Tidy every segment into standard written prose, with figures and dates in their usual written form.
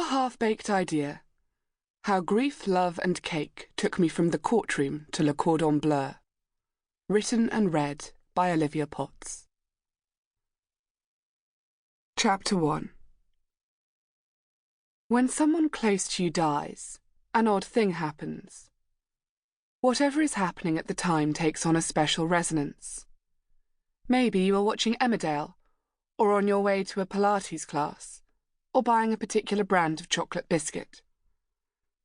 A half-baked idea. How grief, love and cake took me from the courtroom to le Cordon Bleu. Written and read by Olivia Potts. Chapter 1. When someone close to you dies, an odd thing happens. Whatever is happening at the time takes on a special resonance. Maybe you are watching Emmerdale, or on your way to a Pilates class, or buying a particular brand of chocolate biscuit.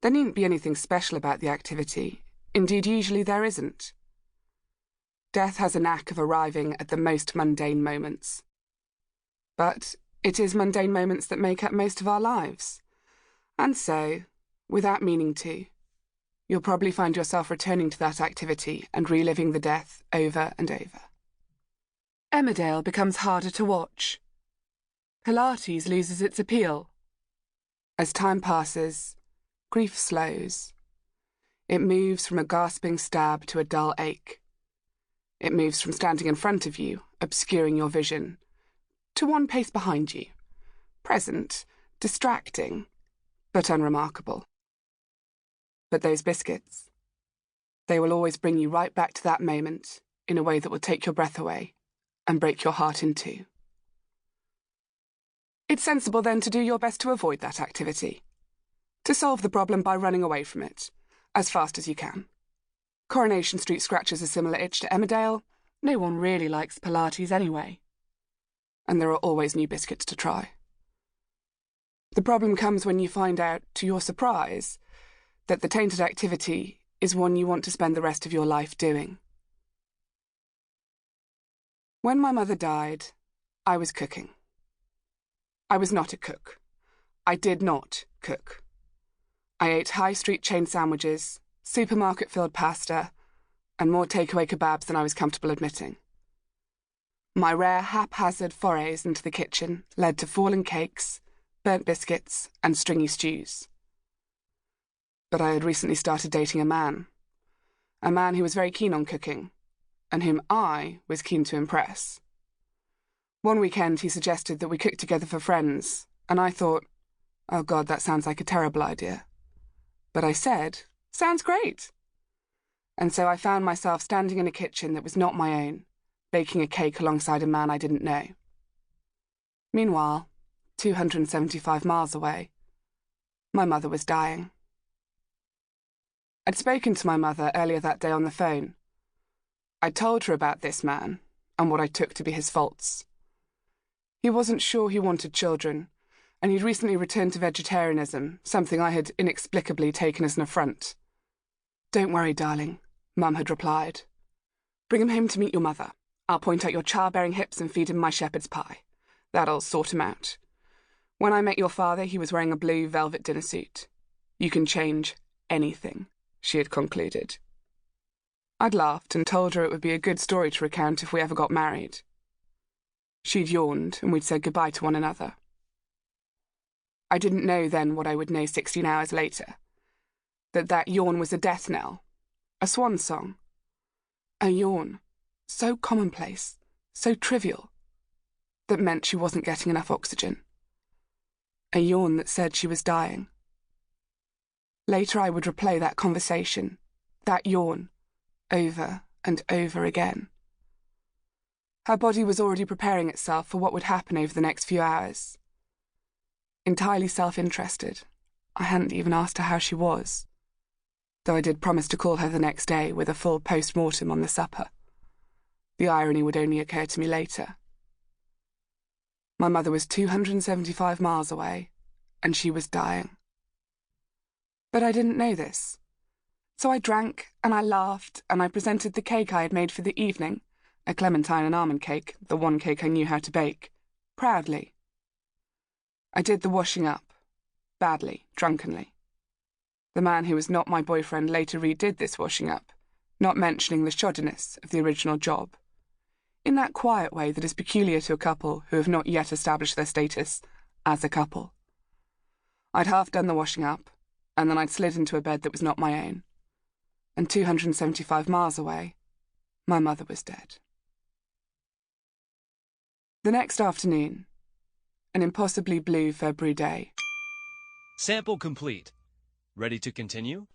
There needn't be anything special about the activity. Indeed, usually there isn't. Death has a knack of arriving at the most mundane moments. But it is mundane moments that make up most of our lives. And so, without meaning to, you'll probably find yourself returning to that activity and reliving the death over and over. Emmerdale becomes harder to watch. Pilates loses its appeal. As time passes, grief slows. It moves from a gasping stab to a dull ache. It moves from standing in front of you, obscuring your vision, to one pace behind you, present, distracting, but unremarkable. But those biscuits, they will always bring you right back to that moment in a way that will take your breath away and break your heart in two. It's sensible then to do your best to avoid that activity, to solve the problem by running away from it, as fast as you can. Coronation Street scratches a similar itch to Emmerdale. No one really likes Pilates anyway. And there are always new biscuits to try. The problem comes when you find out, to your surprise, that the tainted activity is one you want to spend the rest of your life doing. When my mother died, I was cooking. I was not a cook. I did not cook. I ate high street chain sandwiches, supermarket-filled pasta, and more takeaway kebabs than I was comfortable admitting. My rare haphazard forays into the kitchen led to fallen cakes, burnt biscuits, and stringy stews. But I had recently started dating a man who was very keen on cooking, and whom I was keen to impress. One weekend he suggested that we cook together for friends, and I thought, oh God, that sounds like a terrible idea. But I said, sounds great. And so I found myself standing in a kitchen that was not my own, baking a cake alongside a man I didn't know. Meanwhile, 275 miles away, my mother was dying. I'd spoken to my mother earlier that day on the phone. I told her about this man and what I took to be his faults. He wasn't sure he wanted children, and he'd recently returned to vegetarianism, something I had inexplicably taken as an affront. Don't worry, darling, Mum had replied. Bring him home to meet your mother. I'll point out your childbearing hips and feed him my shepherd's pie. That'll sort him out. When I met your father, he was wearing a blue velvet dinner suit. You can change anything, she had concluded. I'd laughed and told her it would be a good story to recount if we ever got married. She'd yawned, and we'd said goodbye to one another. I didn't know then what I would know 16 hours later. That yawn was a death knell, a swan song. A yawn, so commonplace, so trivial, that meant she wasn't getting enough oxygen. A yawn that said she was dying. Later I would replay that conversation, that yawn, over and over again. Her body was already preparing itself for what would happen over the next few hours. Entirely self-interested, I hadn't even asked her how she was, though I did promise to call her the next day with a full post-mortem on the supper. The irony would only occur to me later. My mother was 275 miles away, and she was dying. But I didn't know this. So I drank, and I laughed, and I presented the cake I had made for the evening, a clementine and almond cake, the one cake I knew how to bake, proudly. I did the washing up, badly, drunkenly. The man who was not my boyfriend later redid this washing up, not mentioning the shoddiness of the original job, in that quiet way that is peculiar to a couple who have not yet established their status as a couple. I'd half done the washing up, and then I'd slid into a bed that was not my own. And 275 miles away, my mother was dead. The next afternoon, an impossibly blue February day, Sample complete. Ready to continue?